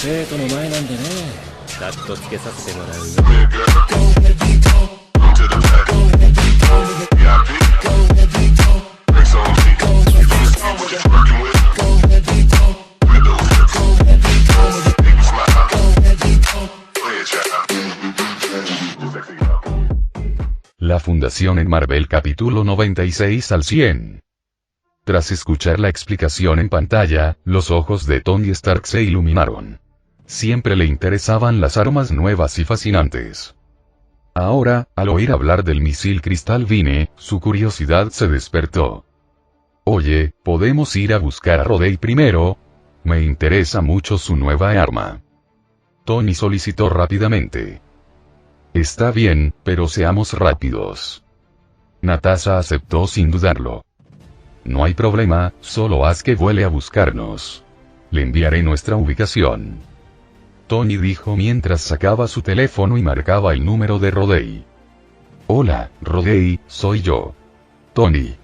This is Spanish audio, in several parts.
生徒の前なんでね。カットつけさせてもらうよ。La fundación en Marvel capítulo 96 al 100. Tras escuchar la explicación en pantalla, los ojos de Tony Stark se iluminaron. Siempre le interesaban las armas nuevas y fascinantes. Ahora, al oír hablar del misil Cristal Vine, su curiosidad se despertó. Oye, ¿podemos ir a buscar a Rhodey primero? Me interesa mucho su nueva arma. Tony solicitó rápidamente. Está bien, pero seamos rápidos. Natasha aceptó sin dudarlo. No hay problema, solo haz que vuele a buscarnos. Le enviaré nuestra ubicación. Tony dijo mientras sacaba su teléfono y marcaba el número de Rhodey. Hola, Rhodey, soy yo. Tony.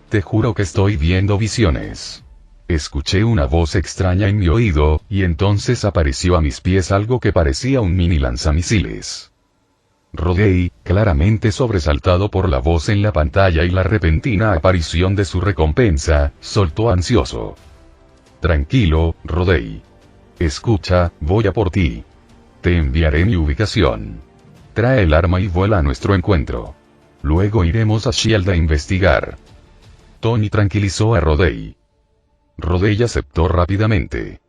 Te juro que estoy viendo visiones. Escuché una voz extraña en mi oído, y entonces apareció a mis pies algo que parecía un mini lanzamisiles. Rhodey, claramente sobresaltado por la voz en la pantalla y la repentina aparición de su recompensa, soltó ansioso. Tranquilo, Rhodey. Escucha, voy a por ti. Te enviaré mi ubicación. Trae el arma y vuela a nuestro encuentro. Luego iremos a S.H.I.E.L.D. a investigar. Tony tranquilizó a Rhodey. Rhodey aceptó rápidamente.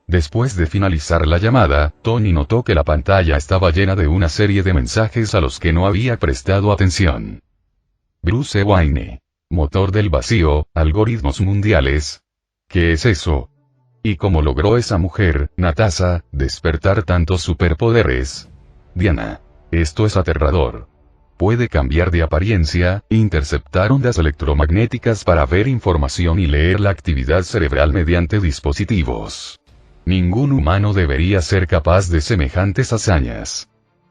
Después de finalizar la llamada, Tony notó que la pantalla estaba llena de una serie de mensajes a los que no había prestado atención. Bruce Wayne. Motor del vacío, algoritmos mundiales. ¿Qué es eso? ¿Y cómo logró esa mujer, Natasha, despertar tantos superpoderes? Diana. Esto es aterrador. Puede cambiar de apariencia, interceptar ondas electromagnéticas para ver información y leer la actividad cerebral mediante dispositivos. Ningún humano debería ser capaz de semejantes hazañas.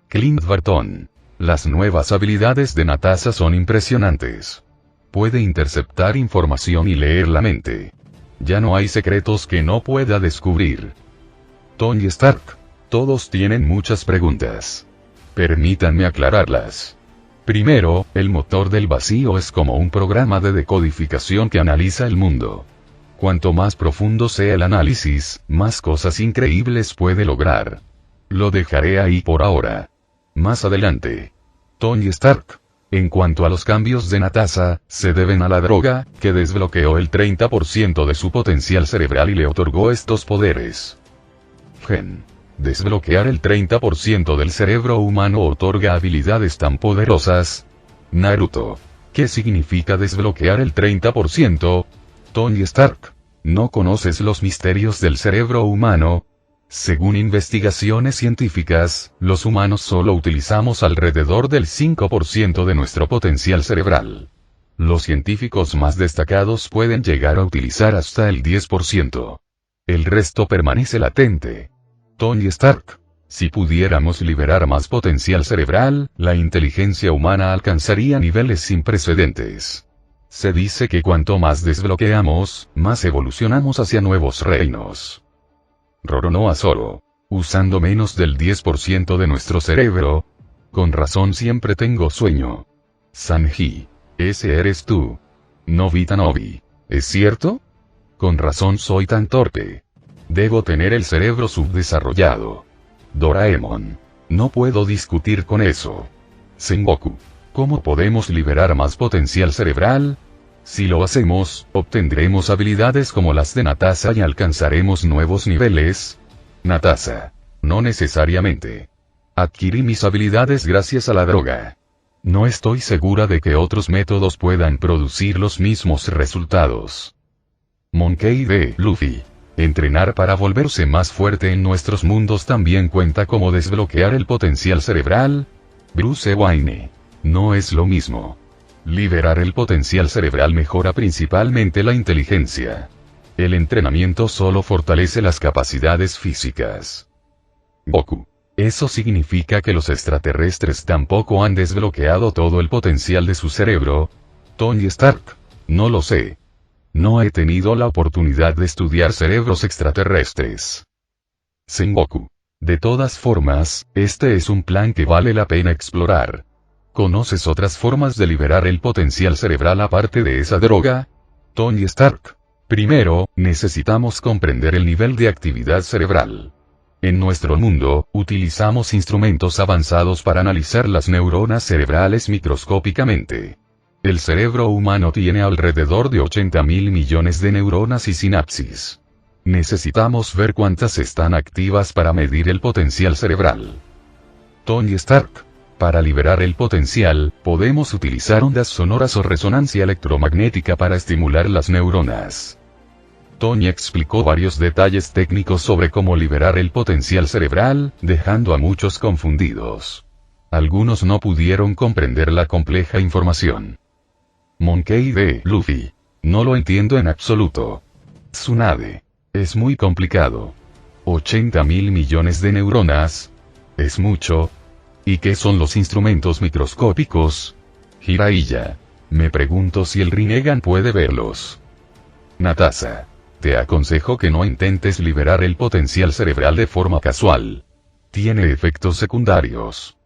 Clint Barton. Las nuevas habilidades de Natasha son impresionantes. Puede interceptar información y leer la mente. Ya no hay secretos que no pueda descubrir. Tony Stark. Todos tienen muchas preguntas. Permítanme aclararlas. Primero, el motor del vacío es como un programa de decodificación que analiza el mundo. Cuanto más profundo sea el análisis, más cosas increíbles puede lograr. Lo dejaré ahí por ahora. Más adelante. Tony Stark. En cuanto a los cambios de Natasha, se deben a la droga, que desbloqueó el 30% de su potencial cerebral y le otorgó estos poderes. Gen. Desbloquear el 30% del cerebro humano otorga habilidades tan poderosas. Naruto. ¿Qué significa desbloquear el 30%? Tony Stark. ¿No conoces los misterios del cerebro humano? Según investigaciones científicas, los humanos solo utilizamos alrededor del 5% de nuestro potencial cerebral. Los científicos más destacados pueden llegar a utilizar hasta el 10%. El resto permanece latente. Tony Stark. Si pudiéramos liberar más potencial cerebral, la inteligencia humana alcanzaría niveles sin precedentes. Se dice que cuanto más desbloqueamos, más evolucionamos hacia nuevos reinos. Roronoa Zoro. Usando menos del 10% de nuestro cerebro. Con razón siempre tengo sueño. Sanji. Ese eres tú. Nobita Nobi. ¿Es cierto? Con razón soy tan torpe. Debo tener el cerebro subdesarrollado. Doraemon. No puedo discutir con eso. Sengoku. ¿Cómo podemos liberar más potencial cerebral? Si lo hacemos, obtendremos habilidades como las de Natasha y alcanzaremos nuevos niveles. Natasha. No necesariamente. Adquirí mis habilidades gracias a la droga. No estoy segura de que otros métodos puedan producir los mismos resultados. Monkey D. Luffy. Entrenar para volverse más fuerte en nuestros mundos también cuenta como desbloquear el potencial cerebral. Bruce Wayne. No es lo mismo. Liberar el potencial cerebral mejora principalmente la inteligencia. El entrenamiento solo fortalece las capacidades físicas. Goku. Eso significa que los extraterrestres tampoco han desbloqueado todo el potencial de su cerebro. Tony Stark. No lo sé. No he tenido la oportunidad de estudiar cerebros extraterrestres. Sengoku. De todas formas, este es un plan que vale la pena explorar. ¿Conoces otras formas de liberar el potencial cerebral aparte de esa droga? Tony Stark. Primero, necesitamos comprender el nivel de actividad cerebral. En nuestro mundo, utilizamos instrumentos avanzados para analizar las neuronas cerebrales microscópicamente. El cerebro humano tiene alrededor de 80.000 millones de neuronas y sinapsis. Necesitamos ver cuántas están activas para medir el potencial cerebral. Tony Stark. Para liberar el potencial, podemos utilizar ondas sonoras o resonancia electromagnética para estimular las neuronas. Tony explicó varios detalles técnicos sobre cómo liberar el potencial cerebral, dejando a muchos confundidos. Algunos no pudieron comprender la compleja información. Monkey D. Luffy. No lo entiendo en absoluto. Tsunade. Es muy complicado. 80.000 millones de neuronas. Es mucho. ¿Y qué son los instrumentos microscópicos? Jiraiya. Me pregunto si el Rinnegan puede verlos. Natasa. Te aconsejo que no intentes liberar el potencial cerebral de forma casual. Tiene efectos secundarios.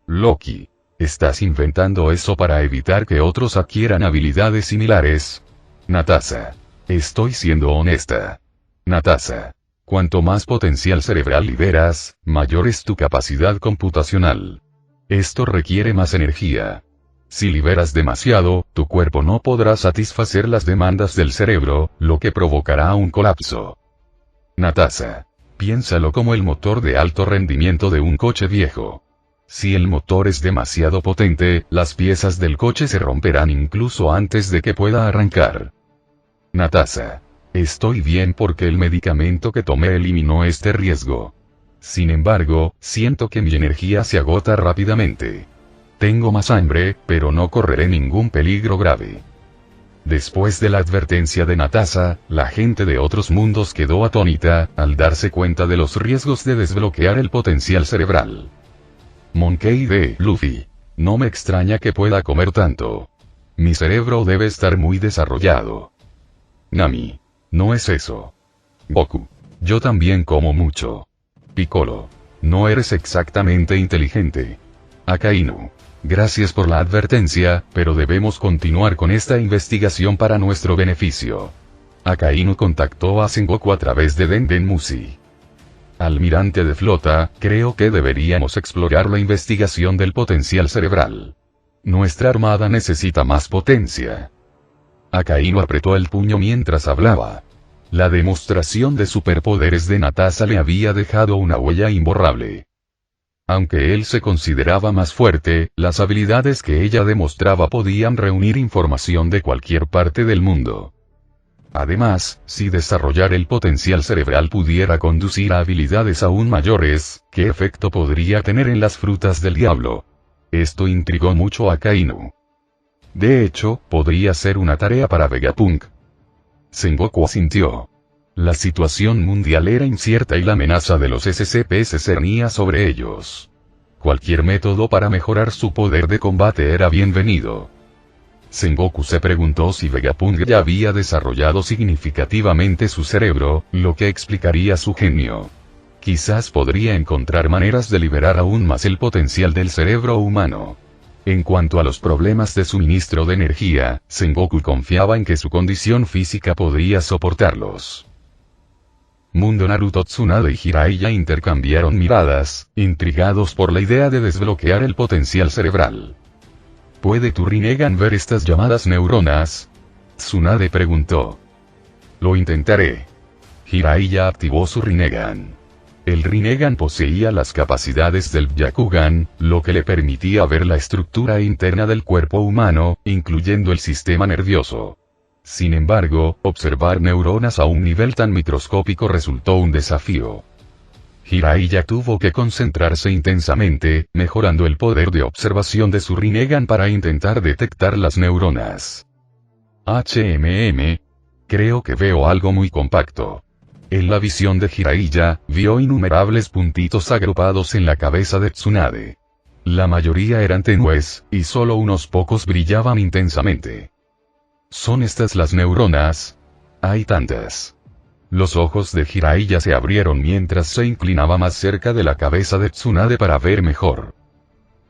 Loki. ¿Estás inventando eso para evitar que otros adquieran habilidades similares? Natasa. Estoy siendo honesta. Natasa. Cuanto más potencial cerebral liberas, mayor es tu capacidad computacional. Esto requiere más energía. Si liberas demasiado, tu cuerpo no podrá satisfacer las demandas del cerebro, lo que provocará un colapso. Natasa. Piénsalo como el motor de alto rendimiento de un coche viejo. Si el motor es demasiado potente, las piezas del coche se romperán incluso antes de que pueda arrancar. Natasa. Estoy bien porque el medicamento que tomé eliminó este riesgo. Sin embargo, siento que mi energía se agota rápidamente. Tengo más hambre, pero no correré ningún peligro grave. Después de la advertencia de Natasa, la gente de otros mundos quedó atónita, al darse cuenta de los riesgos de desbloquear el potencial cerebral. Monkey D. Luffy. No me extraña que pueda comer tanto. Mi cerebro debe estar muy desarrollado. Nami. No es eso. Goku. Yo también como mucho. Piccolo. No eres exactamente inteligente. Akainu. Gracias por la advertencia, pero debemos continuar con esta investigación para nuestro beneficio. Akainu contactó a Sengoku a través de Denden Mushi. Almirante de flota, creo que deberíamos explorar la investigación del potencial cerebral. Nuestra armada necesita más potencia. Akainu apretó el puño mientras hablaba. La demostración de superpoderes de Natasa le había dejado una huella imborrable. Aunque él se consideraba más fuerte, las habilidades que ella demostraba podían reunir información de cualquier parte del mundo. Además, si desarrollar el potencial cerebral pudiera conducir a habilidades aún mayores, ¿qué efecto podría tener en las frutas del diablo? Esto intrigó mucho a Akainu. De hecho, podría ser una tarea para Vegapunk. Sengoku asintió. La situación mundial era incierta y la amenaza de los SCP se cernía sobre ellos. Cualquier método para mejorar su poder de combate era bienvenido. Sengoku se preguntó si Vegapunk ya había desarrollado significativamente su cerebro, lo que explicaría su genio. Quizás podría encontrar maneras de liberar aún más el potencial del cerebro humano. En cuanto a los problemas de suministro de energía, Sengoku confiaba en que su condición física podría soportarlos. Mundo Naruto. Tsunade y Jiraiya intercambiaron miradas, intrigados por la idea de desbloquear el potencial cerebral. ¿Puede tu Rinnegan ver estas llamadas neuronas? Tsunade preguntó. Lo intentaré. Jiraiya activó su Rinnegan. El Rinnegan poseía las capacidades del Byakugan, lo que le permitía ver la estructura interna del cuerpo humano, incluyendo el sistema nervioso. Sin embargo, observar neuronas a un nivel tan microscópico resultó un desafío. Jiraiya tuvo que concentrarse intensamente, mejorando el poder de observación de su Rinnegan para intentar detectar las neuronas. Creo que veo algo muy compacto. En la visión de Jiraiya, vio innumerables puntitos agrupados en la cabeza de Tsunade. La mayoría eran tenues, y solo unos pocos brillaban intensamente. ¿Son estas las neuronas? Hay tantas. Los ojos de Jiraiya se abrieron mientras se inclinaba más cerca de la cabeza de Tsunade para ver mejor.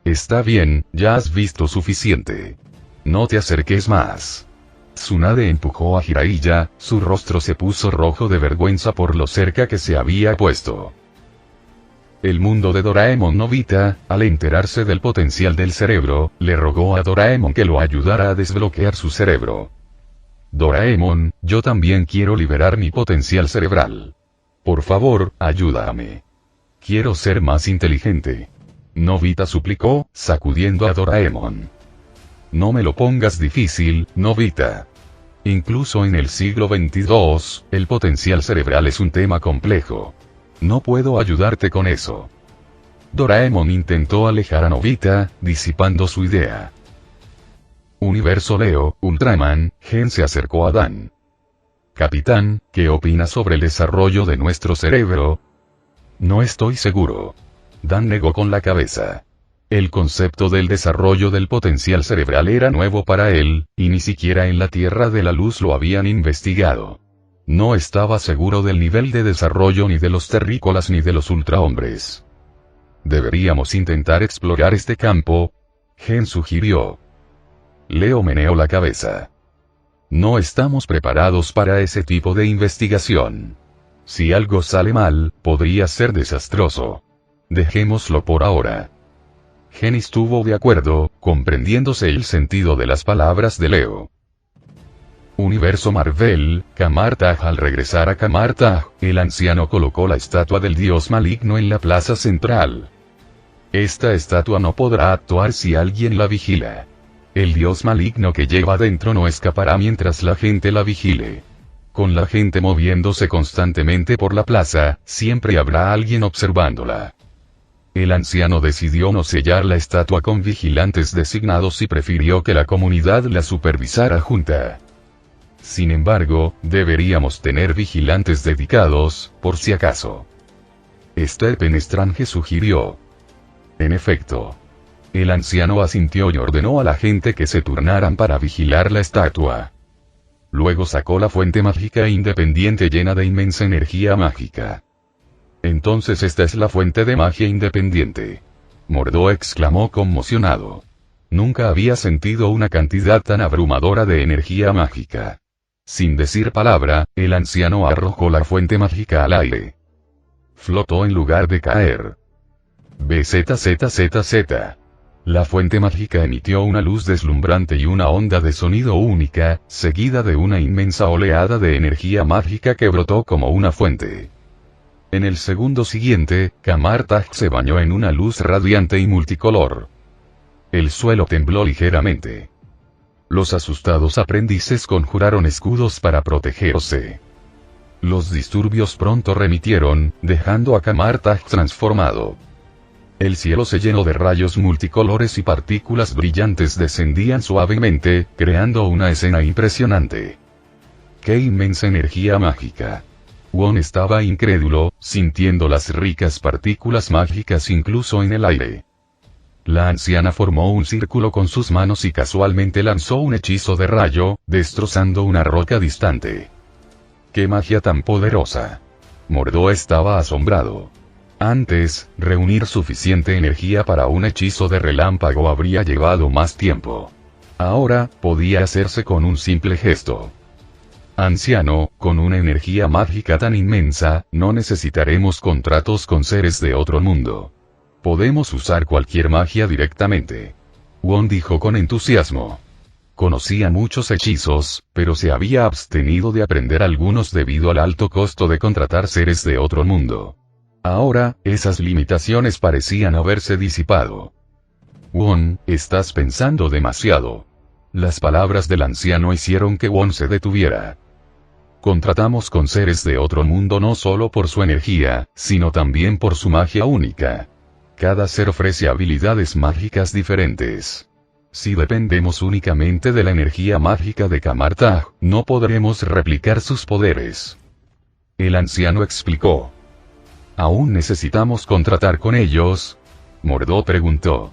Está bien, ya has visto suficiente. No te acerques más. Tsunade empujó a Jiraiya, su rostro se puso rojo de vergüenza por lo cerca que se había puesto. El mundo de Doraemon Nobita, al enterarse del potencial del cerebro, le rogó a Doraemon que lo ayudara a desbloquear su cerebro. Doraemon, yo también quiero liberar mi potencial cerebral. Por favor, ayúdame. Quiero ser más inteligente. Nobita suplicó, sacudiendo a Doraemon. No me lo pongas difícil, Nobita. Incluso en el siglo XXII, el potencial cerebral es un tema complejo. No puedo ayudarte con eso. Doraemon intentó alejar a Nobita, disipando su idea. Universo Leo, Ultraman, Gen se acercó a Dan. Capitán, ¿qué opina sobre el desarrollo de nuestro cerebro? No estoy seguro. Dan negó con la cabeza. El concepto del desarrollo del potencial cerebral era nuevo para él, y ni siquiera en la Tierra de la Luz lo habían investigado. No estaba seguro del nivel de desarrollo ni de los terrícolas ni de los ultrahombres. Deberíamos intentar explorar este campo, Gen sugirió. Leo meneó la cabeza. No estamos preparados para ese tipo de investigación. Si algo sale mal, podría ser desastroso. Dejémoslo por ahora. Gen estuvo de acuerdo, comprendiéndose el sentido de las palabras de Leo. Universo Marvel, Kamartaj. Al regresar a Kamartaj, el anciano colocó la estatua del dios maligno en la plaza central. Esta estatua no podrá actuar si alguien la vigila. El dios maligno que lleva dentro no escapará mientras la gente la vigile. Con la gente moviéndose constantemente por la plaza, siempre habrá alguien observándola. El anciano decidió no sellar la estatua con vigilantes designados y prefirió que la comunidad la supervisara junta. Sin embargo, deberíamos tener vigilantes dedicados, por si acaso. Stephen Strange sugirió. En efecto. El anciano asintió y ordenó a la gente que se turnaran para vigilar la estatua. Luego sacó la fuente mágica independiente llena de inmensa energía mágica. Entonces esta es la fuente de magia independiente. Mordo exclamó conmocionado. Nunca había sentido una cantidad tan abrumadora de energía mágica. Sin decir palabra, el anciano arrojó la fuente mágica al aire. Flotó en lugar de caer. BZZZZ. La fuente mágica emitió una luz deslumbrante y una onda de sonido única, seguida de una inmensa oleada de energía mágica que brotó como una fuente. En el segundo siguiente, Kamartaj se bañó en una luz radiante y multicolor. El suelo tembló ligeramente. Los asustados aprendices conjuraron escudos para protegerse. Los disturbios pronto remitieron, dejando a Kamartaj transformado. El cielo se llenó de rayos multicolores y partículas brillantes descendían suavemente, creando una escena impresionante. ¡Qué inmensa energía mágica! Won estaba incrédulo, sintiendo las ricas partículas mágicas incluso en el aire. La anciana formó un círculo con sus manos y casualmente lanzó un hechizo de rayo, destrozando una roca distante. ¡Qué magia tan poderosa! Mordo estaba asombrado. Antes, reunir suficiente energía para un hechizo de relámpago habría llevado más tiempo. Ahora, podía hacerse con un simple gesto. Anciano, con una energía mágica tan inmensa, no necesitaremos contratos con seres de otro mundo. Podemos usar cualquier magia directamente. Won dijo con entusiasmo. Conocía muchos hechizos, pero se había abstenido de aprender algunos debido al alto costo de contratar seres de otro mundo. Ahora, esas limitaciones parecían haberse disipado. Won, estás pensando demasiado. Las palabras del anciano hicieron que Won se detuviera. Contratamos con seres de otro mundo no solo por su energía, sino también por su magia única. Cada ser ofrece habilidades mágicas diferentes. Si dependemos únicamente de la energía mágica de Kamartaj, no podremos replicar sus poderes. El anciano explicó. ¿Aún necesitamos contratar con ellos? Mordo preguntó.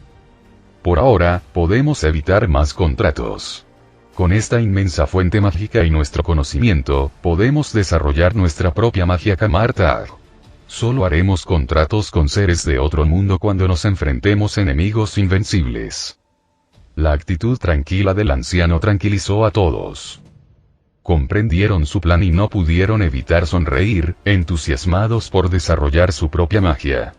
Por ahora, podemos evitar más contratos. Con esta inmensa fuente mágica y nuestro conocimiento, podemos desarrollar nuestra propia magia Kamartag. Solo haremos contratos con seres de otro mundo cuando nos enfrentemos a enemigos invencibles. La actitud tranquila del anciano tranquilizó a todos. Comprendieron su plan y no pudieron evitar sonreír, entusiasmados por desarrollar su propia magia.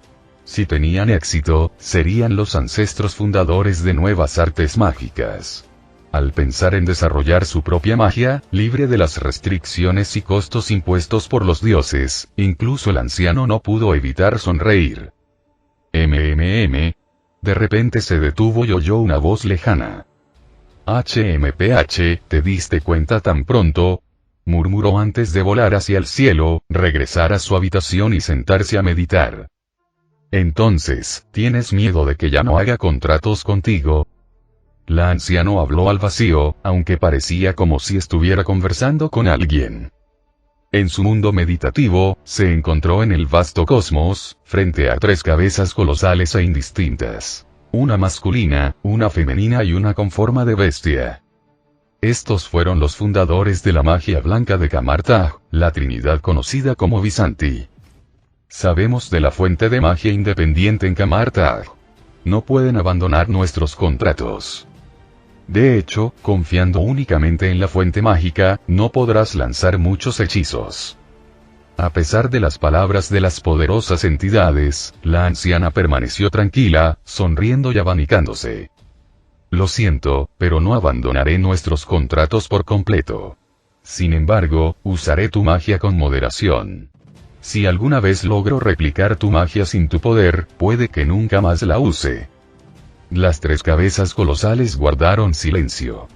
Si tenían éxito, serían los ancestros fundadores de nuevas artes mágicas. Al pensar en desarrollar su propia magia, libre de las restricciones y costos impuestos por los dioses, incluso el anciano no pudo evitar sonreír. De repente se detuvo y oyó una voz lejana. HMPH, ¿te diste cuenta tan pronto? Murmuró antes de volar hacia el cielo, regresar a su habitación y sentarse a meditar. Entonces, ¿tienes miedo de que ya no haga contratos contigo? La anciano habló al vacío, aunque parecía como si estuviera conversando con alguien. En su mundo meditativo, se encontró en el vasto cosmos, frente a 3 cabezas colosales e indistintas. Una masculina, una femenina y una con forma de bestia. Estos fueron los fundadores de la magia blanca de Kamartag, la trinidad conocida como Byzanti. Sabemos de la fuente de magia independiente en Kamartag. No pueden abandonar nuestros contratos. De hecho, confiando únicamente en la fuente mágica, no podrás lanzar muchos hechizos. A pesar de las palabras de las poderosas entidades, la anciana permaneció tranquila, sonriendo y abanicándose. Lo siento, pero no abandonaré nuestros contratos por completo. Sin embargo, usaré tu magia con moderación. Si alguna vez logro replicar tu magia sin tu poder, puede que nunca más la use. Las 3 cabezas colosales guardaron silencio.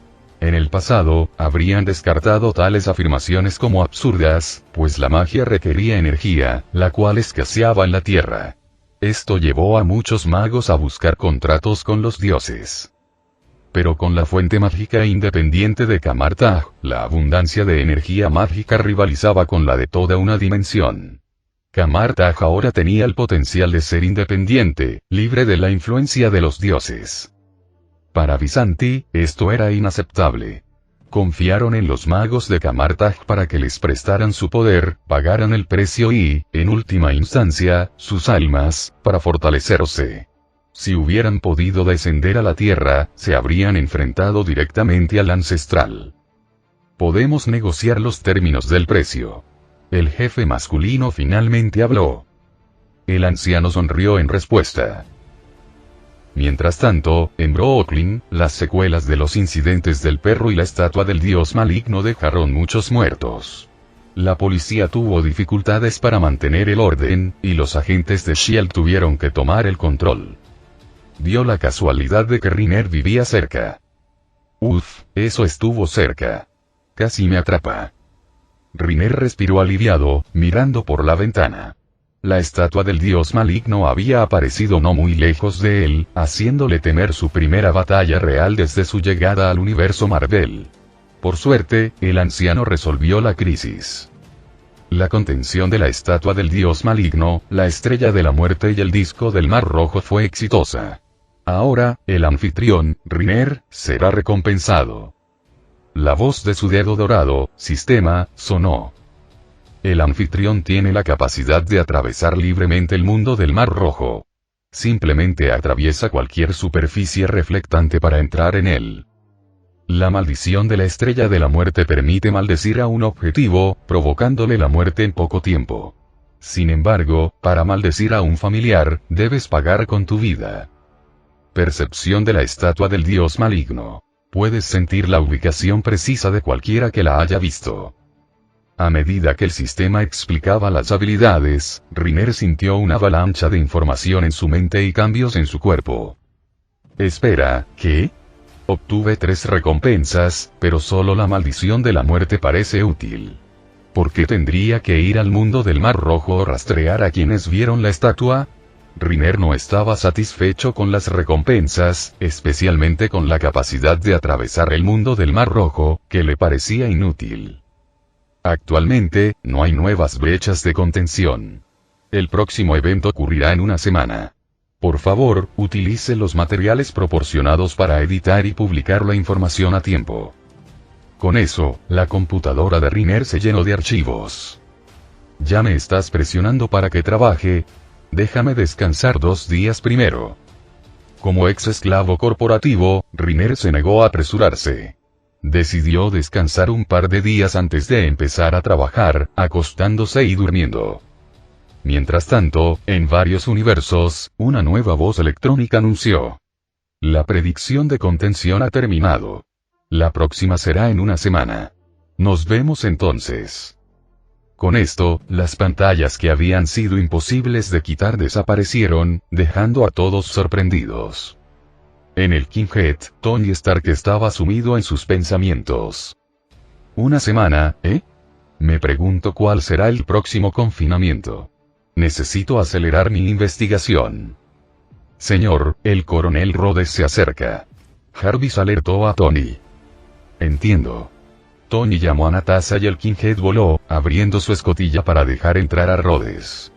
En el pasado, habrían descartado tales afirmaciones como absurdas, pues la magia requería energía, la cual escaseaba en la tierra. Esto llevó a muchos magos a buscar contratos con los dioses. Pero con la fuente mágica independiente de Kamartag, la abundancia de energía mágica rivalizaba con la de toda una dimensión. Kamartag ahora tenía el potencial de ser independiente, libre de la influencia de los dioses. Para Byzanti, esto era inaceptable. Confiaron en los magos de Kamartag para que les prestaran su poder, pagaran el precio y, en última instancia, sus almas, para fortalecerse. Si hubieran podido descender a la tierra, se habrían enfrentado directamente al ancestral. Podemos negociar los términos del precio. El jefe masculino finalmente habló. El anciano sonrió en respuesta. Mientras tanto, en Brooklyn, las secuelas de los incidentes del perro y la estatua del dios maligno dejaron muchos muertos. La policía tuvo dificultades para mantener el orden, y los agentes de S.H.I.E.L.D. tuvieron que tomar el control. Dio la casualidad de que Riner vivía cerca. Uf, eso estuvo cerca. Casi me atrapa. Riner respiró aliviado, mirando por la ventana. La estatua del dios maligno había aparecido no muy lejos de él, haciéndole temer su primera batalla real desde su llegada al universo Marvel. Por suerte, el anciano resolvió la crisis. La contención de la estatua del dios maligno, la estrella de la muerte y el disco del mar rojo fue exitosa. Ahora, el anfitrión, Riner, será recompensado. La voz de su dedo dorado, sistema, sonó. El anfitrión tiene la capacidad de atravesar libremente el mundo del mar rojo. Simplemente atraviesa cualquier superficie reflectante para entrar en él. La maldición de la estrella de la muerte permite maldecir a un objetivo, provocándole la muerte en poco tiempo. Sin embargo, para maldecir a un familiar, debes pagar con tu vida. Percepción de la estatua del dios maligno. Puedes sentir la ubicación precisa de cualquiera que la haya visto. A medida que el sistema explicaba las habilidades, Riner sintió una avalancha de información en su mente y cambios en su cuerpo. Espera, ¿qué? Obtuve 3 recompensas, pero solo la maldición de la muerte parece útil. ¿Por qué tendría que ir al mundo del mar rojo o rastrear a quienes vieron la estatua? Riner no estaba satisfecho con las recompensas, especialmente con la capacidad de atravesar el mundo del mar rojo, que le parecía inútil. Actualmente, no hay nuevas brechas de contención. El próximo evento ocurrirá en una semana. Por favor, utilice los materiales proporcionados para editar y publicar la información a tiempo. Con eso, la computadora de Riner se llenó de archivos. ¿Ya me estás presionando para que trabaje? Déjame descansar 2 días primero. Como ex esclavo corporativo, Riner se negó a apresurarse. Decidió descansar un par de días antes de empezar a trabajar, acostándose y durmiendo. Mientras tanto, en varios universos, una nueva voz electrónica anunció: la predicción de contención ha terminado. La próxima será en una semana. Nos vemos entonces. Con esto, las pantallas que habían sido imposibles de quitar desaparecieron, dejando a todos sorprendidos. En el Kinghead, Tony Stark estaba sumido en sus pensamientos. ¿Una semana, eh? Me pregunto cuál será el próximo confinamiento. Necesito acelerar mi investigación. Señor, el coronel Rhodes se acerca. Jarvis alertó a Tony. Entiendo. Tony llamó a Natasha y el Kinghead voló, abriendo su escotilla para dejar entrar a Rhodes.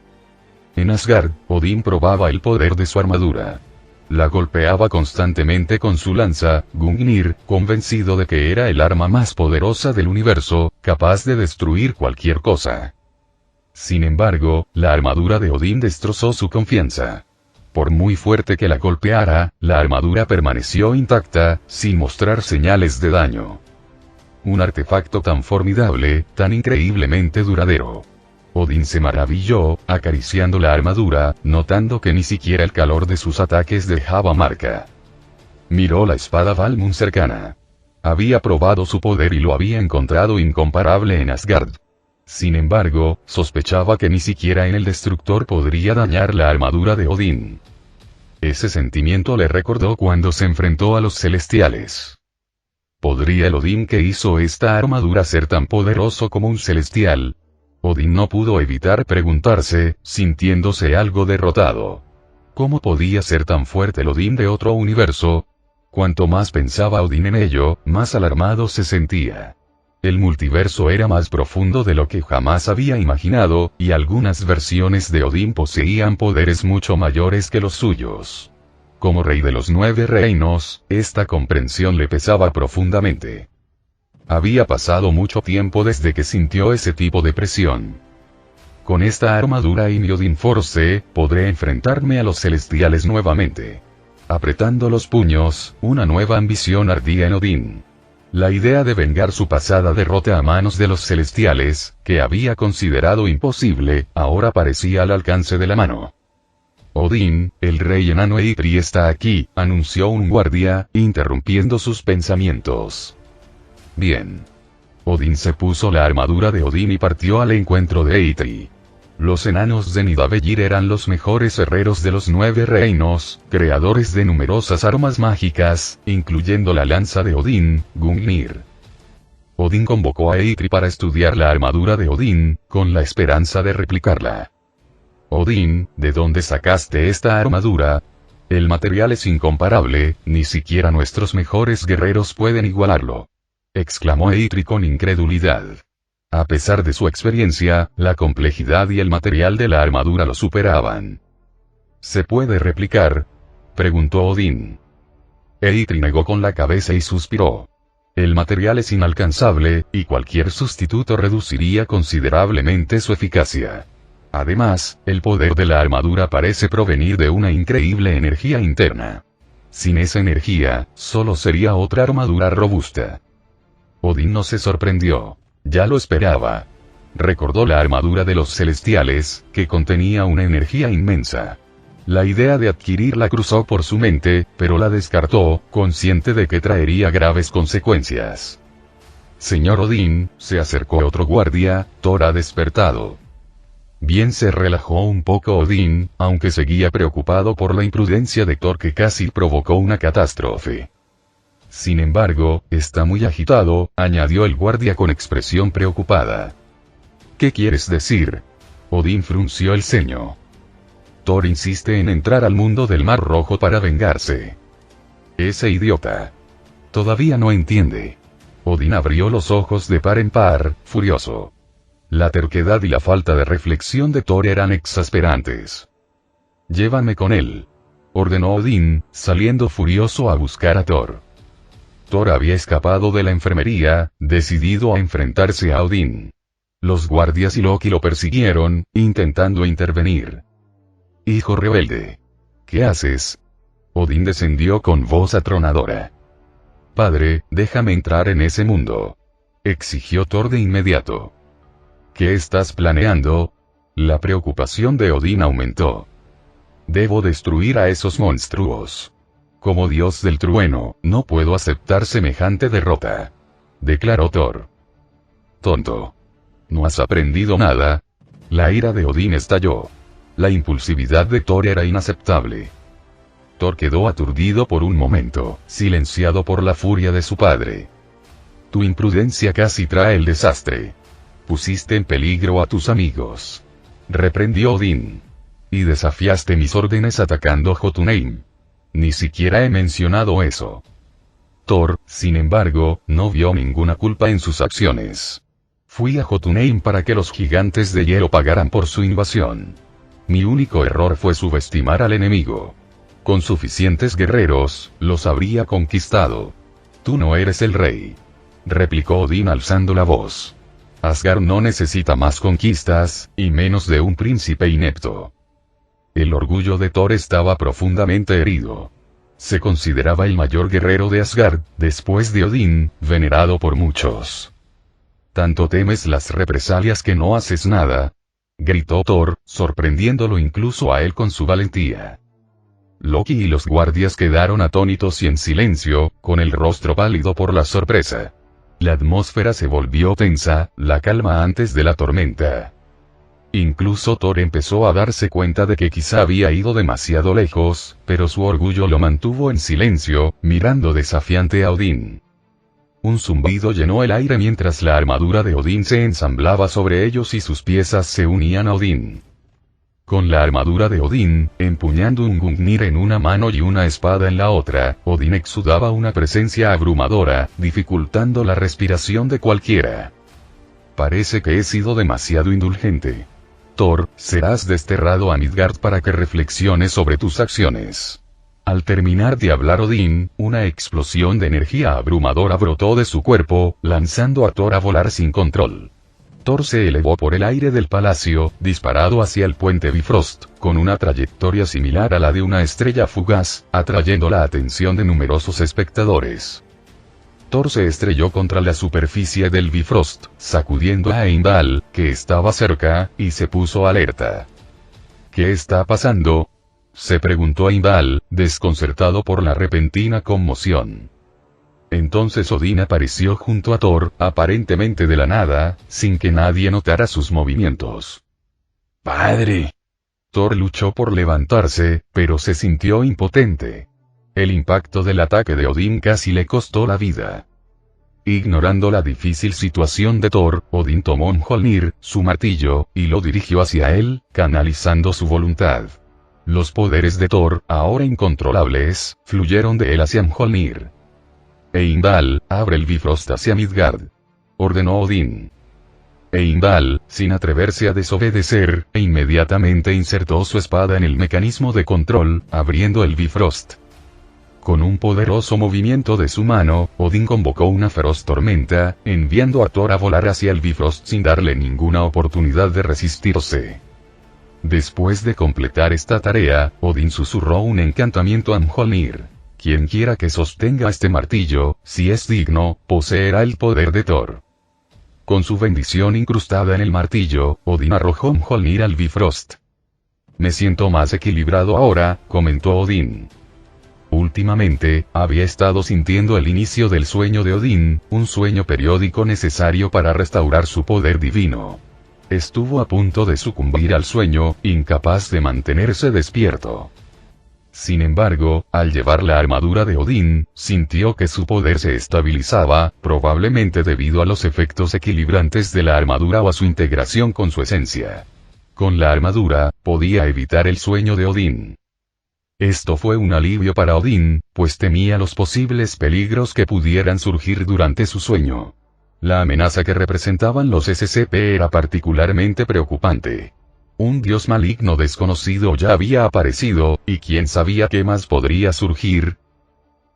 En Asgard, Odín probaba el poder de su armadura. La golpeaba constantemente con su lanza, Gungnir, convencido de que era el arma más poderosa del universo, capaz de destruir cualquier cosa. Sin embargo, la armadura de Odín destrozó su confianza. Por muy fuerte que la golpeara, la armadura permaneció intacta, sin mostrar señales de daño. Un artefacto tan formidable, tan increíblemente duradero. Odín se maravilló, acariciando la armadura, notando que ni siquiera el calor de sus ataques dejaba marca. Miró la espada Valmund cercana. Había probado su poder y lo había encontrado incomparable en Asgard. Sin embargo, sospechaba que ni siquiera en el Destructor podría dañar la armadura de Odín. Ese sentimiento le recordó cuando se enfrentó a los celestiales. ¿Podría el Odín que hizo esta armadura ser tan poderoso como un celestial? Odín no pudo evitar preguntarse, sintiéndose algo derrotado. ¿Cómo podía ser tan fuerte el Odín de otro universo? Cuanto más pensaba Odín en ello, más alarmado se sentía. El multiverso era más profundo de lo que jamás había imaginado, y algunas versiones de Odín poseían poderes mucho mayores que los suyos. Como rey de los 9 reinos, esta comprensión le pesaba profundamente. Había pasado mucho tiempo desde que sintió ese tipo de presión. Con esta armadura y mi Odin Force, podré enfrentarme a los celestiales nuevamente. Apretando los puños, una nueva ambición ardía en Odín. La idea de vengar su pasada derrota a manos de los celestiales, que había considerado imposible, ahora parecía al alcance de la mano. Odín, el rey enano Eitri está aquí, anunció un guardia, interrumpiendo sus pensamientos. Bien. Odín se puso la armadura de Odín y partió al encuentro de Eitri. Los enanos de Nidavellir eran los mejores herreros de los 9 reinos, creadores de numerosas armas mágicas, incluyendo la lanza de Odín, Gungnir. Odín convocó a Eitri para estudiar la armadura de Odín, con la esperanza de replicarla. Odín, ¿de dónde sacaste esta armadura? El material es incomparable, ni siquiera nuestros mejores guerreros pueden igualarlo. Exclamó Eitri con incredulidad. A pesar de su experiencia, la complejidad y el material de la armadura lo superaban. ¿Se puede replicar?, preguntó Odín. Eitri negó con la cabeza y suspiró. El material es inalcanzable, y cualquier sustituto reduciría considerablemente su eficacia. Además, el poder de la armadura parece provenir de una increíble energía interna. Sin esa energía, solo sería otra armadura robusta. Odín no se sorprendió. Ya lo esperaba. Recordó la armadura de los celestiales, que contenía una energía inmensa. La idea de adquirirla cruzó por su mente, pero la descartó, consciente de que traería graves consecuencias. Señor Odín, se acercó otro guardia, Thor ha despertado. Bien, se relajó un poco Odín, aunque seguía preocupado por la imprudencia de Thor que casi provocó una catástrofe. Sin embargo, está muy agitado, añadió el guardia con expresión preocupada. ¿Qué quieres decir? Odín frunció el ceño. Thor insiste en entrar al mundo del Mar Rojo para vengarse. Ese idiota. Todavía no entiende. Odín abrió los ojos de par en par, furioso. La terquedad y la falta de reflexión de Thor eran exasperantes. Llévame con él, ordenó Odín, saliendo furioso a buscar a Thor. Thor había escapado de la enfermería, decidido a enfrentarse a Odín. Los guardias y Loki lo persiguieron, intentando intervenir. «Hijo rebelde. ¿Qué haces?». Odín descendió con voz atronadora. «Padre, déjame entrar en ese mundo», exigió Thor de inmediato. «¿Qué estás planeando?». La preocupación de Odín aumentó. «Debo destruir a esos monstruos. Como dios del trueno, no puedo aceptar semejante derrota», declaró Thor. «Tonto. ¿No has aprendido nada?». La ira de Odín estalló. La impulsividad de Thor era inaceptable. Thor quedó aturdido por un momento, silenciado por la furia de su padre. «Tu imprudencia casi trae el desastre. Pusiste en peligro a tus amigos», reprendió Odín. «Y desafiaste mis órdenes atacando Jotunheim. Ni siquiera he mencionado eso». Thor, sin embargo, no vio ninguna culpa en sus acciones. «Fui a Jotunheim para que los gigantes de hielo pagaran por su invasión. Mi único error fue subestimar al enemigo. Con suficientes guerreros, los habría conquistado. Tú no eres el rey», replicó Odín alzando la voz. «Asgard no necesita más conquistas, y menos de un príncipe inepto». El orgullo de Thor estaba profundamente herido. Se consideraba el mayor guerrero de Asgard, después de Odín, venerado por muchos. «¿Tanto temes las represalias que no haces nada?», gritó Thor, sorprendiéndolo incluso a él con su valentía. Loki y los guardias quedaron atónitos y en silencio, con el rostro pálido por la sorpresa. La atmósfera se volvió tensa, la calma antes de la tormenta. Incluso Thor empezó a darse cuenta de que quizá había ido demasiado lejos, pero su orgullo lo mantuvo en silencio, mirando desafiante a Odín. Un zumbido llenó el aire mientras la armadura de Odín se ensamblaba sobre ellos y sus piezas se unían a Odín. Con la armadura de Odín, empuñando un Gungnir en una mano y una espada en la otra, Odín exudaba una presencia abrumadora, dificultando la respiración de cualquiera. «Parece que he sido demasiado indulgente. Thor, serás desterrado a Midgard para que reflexiones sobre tus acciones». Al terminar de hablar Odín, una explosión de energía abrumadora brotó de su cuerpo, lanzando a Thor a volar sin control. Thor se elevó por el aire del palacio, disparado hacia el puente Bifrost, con una trayectoria similar a la de una estrella fugaz, atrayendo la atención de numerosos espectadores. Thor se estrelló contra la superficie del Bifrost, sacudiendo a Heimdall, que estaba cerca, y se puso alerta. «¿Qué está pasando?», se preguntó Heimdall, desconcertado por la repentina conmoción. Entonces Odín apareció junto a Thor, aparentemente de la nada, sin que nadie notara sus movimientos. «¡Padre!». Thor luchó por levantarse, pero se sintió impotente. El impacto del ataque de Odín casi le costó la vida. Ignorando la difícil situación de Thor, Odín tomó Mjolnir, su martillo, y lo dirigió hacia él, canalizando su voluntad. Los poderes de Thor, ahora incontrolables, fluyeron de él hacia Mjolnir. «Heimdall, abre el Bifrost hacia Midgard», ordenó Odín. Heimdall, sin atreverse a desobedecer, inmediatamente insertó su espada en el mecanismo de control, abriendo el Bifrost. Con un poderoso movimiento de su mano, Odín convocó una feroz tormenta, enviando a Thor a volar hacia el Bifrost sin darle ninguna oportunidad de resistirse. Después de completar esta tarea, Odín susurró un encantamiento a Mjolnir. «Quienquiera que sostenga este martillo, si es digno, poseerá el poder de Thor». Con su bendición incrustada en el martillo, Odín arrojó Mjolnir al Bifrost. «Me siento más equilibrado ahora», comentó Odín. Últimamente, había estado sintiendo el inicio del sueño de Odín, un sueño periódico necesario para restaurar su poder divino. Estuvo a punto de sucumbir al sueño, incapaz de mantenerse despierto. Sin embargo, al llevar la armadura de Odín, sintió que su poder se estabilizaba, probablemente debido a los efectos equilibrantes de la armadura o a su integración con su esencia. Con la armadura, podía evitar el sueño de Odín. Esto fue un alivio para Odín, pues temía los posibles peligros que pudieran surgir durante su sueño. La amenaza que representaban los SCP era particularmente preocupante. Un dios maligno desconocido ya había aparecido, y quién sabía qué más podría surgir.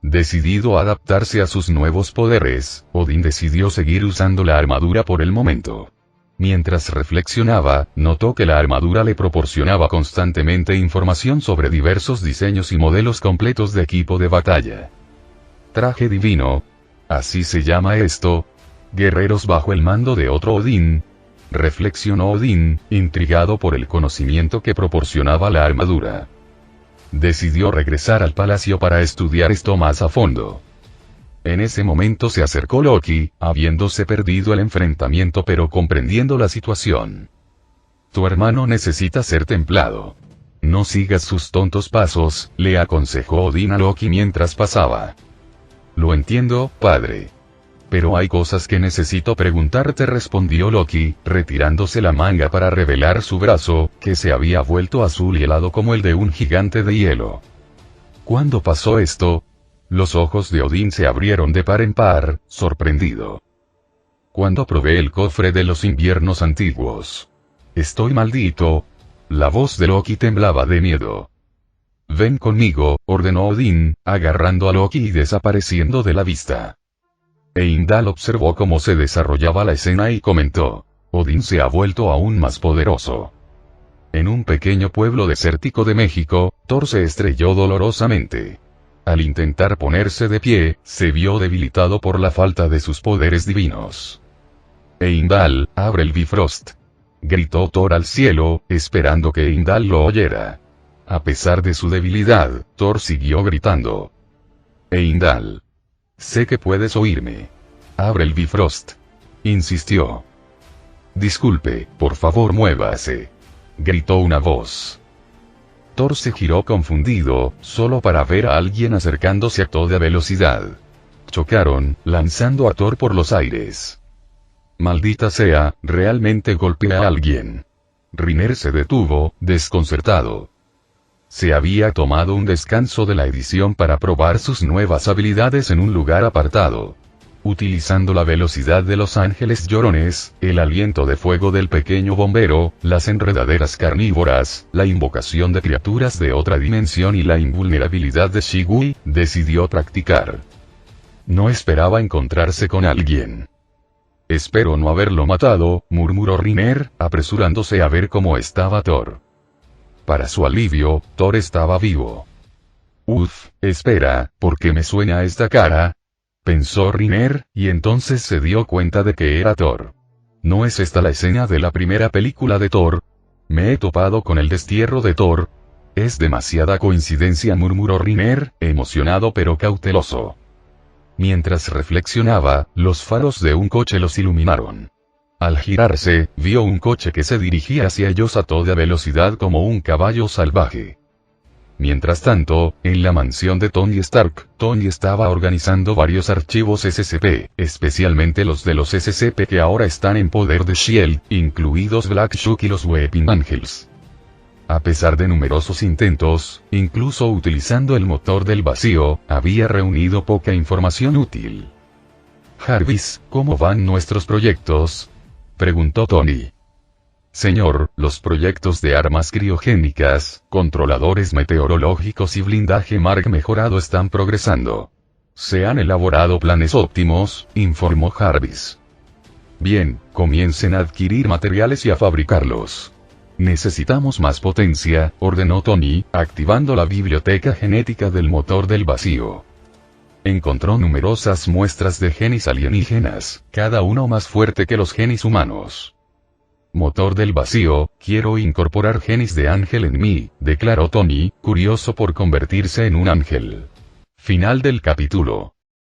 Decidido a adaptarse a sus nuevos poderes, Odín decidió seguir usando la armadura por el momento. Mientras reflexionaba, notó que la armadura le proporcionaba constantemente información sobre diversos diseños y modelos completos de equipo de batalla. Traje divino. ¿Así se llama esto? Guerreros bajo el mando de otro Odín. Reflexionó Odín, intrigado por el conocimiento que proporcionaba la armadura. Decidió regresar al palacio para estudiar esto más a fondo. En ese momento se acercó Loki, habiéndose perdido el enfrentamiento pero comprendiendo la situación. Tu hermano necesita ser templado. No sigas sus tontos pasos, le aconsejó Odín a Loki mientras pasaba. Lo entiendo, padre. Pero hay cosas que necesito preguntarte, respondió Loki, retirándose la manga para revelar su brazo, que se había vuelto azul y helado como el de un gigante de hielo. ¿Cuándo pasó esto? Los ojos de Odín se abrieron de par en par, sorprendido. Cuando probé el cofre de los inviernos antiguos. Estoy maldito. La voz de Loki temblaba de miedo. Ven conmigo, ordenó Odín, agarrando a Loki y desapareciendo de la vista. Heimdall observó cómo se desarrollaba la escena y comentó: Odín se ha vuelto aún más poderoso. En un pequeño pueblo desértico de México, Thor se estrelló dolorosamente. Al intentar ponerse de pie, se vio debilitado por la falta de sus poderes divinos. Heimdall, abre el Bifrost. Gritó Thor al cielo, esperando que Heimdall lo oyera. A pesar de su debilidad, Thor siguió gritando. Heimdall. Sé que puedes oírme. Abre el Bifrost. Insistió. Disculpe, por favor muévase. Gritó una voz. Thor se giró confundido, solo para ver a alguien acercándose a toda velocidad. Chocaron, lanzando a Thor por los aires. Maldita sea, realmente golpeé a alguien. Reiner se detuvo, desconcertado. Se había tomado un descanso de la edición para probar sus nuevas habilidades en un lugar apartado. Utilizando la velocidad de los ángeles llorones, el aliento de fuego del pequeño bombero, las enredaderas carnívoras, la invocación de criaturas de otra dimensión y la invulnerabilidad de Shigui, decidió practicar. No esperaba encontrarse con alguien. Espero no haberlo matado, murmuró Reiner, apresurándose a ver cómo estaba Thor. Para su alivio, Thor estaba vivo. Espera, ¿por qué me suena esta cara? Pensó Reiner, y entonces se dio cuenta de que era Thor. ¿No es esta la escena de la primera película de Thor? Me he topado con el destierro de Thor. Es demasiada coincidencia, murmuró Reiner, emocionado pero cauteloso. Mientras reflexionaba, los faros de un coche los iluminaron. Al girarse, vio un coche que se dirigía hacia ellos a toda velocidad como un caballo salvaje. Mientras tanto, en la mansión de Tony Stark, Tony estaba organizando varios archivos SCP, especialmente los de los SCP que ahora están en poder de S.H.I.E.L.D., incluidos Black Shock y los Weeping Angels. A pesar de numerosos intentos, incluso utilizando el motor del vacío, había reunido poca información útil. Jarvis, ¿cómo van nuestros proyectos?, preguntó Tony. Señor, los proyectos de armas criogénicas, controladores meteorológicos y blindaje Mark mejorado están progresando. Se han elaborado planes óptimos, informó Jarvis. Bien, comiencen a adquirir materiales y a fabricarlos. Necesitamos más potencia, ordenó Tony, activando la biblioteca genética del motor del vacío. Encontró numerosas muestras de genes alienígenas, cada uno más fuerte que los genes humanos. Motor del vacío, quiero incorporar genes de ángel en mí, declaró Tony, curioso por convertirse en un ángel. Final del capítulo.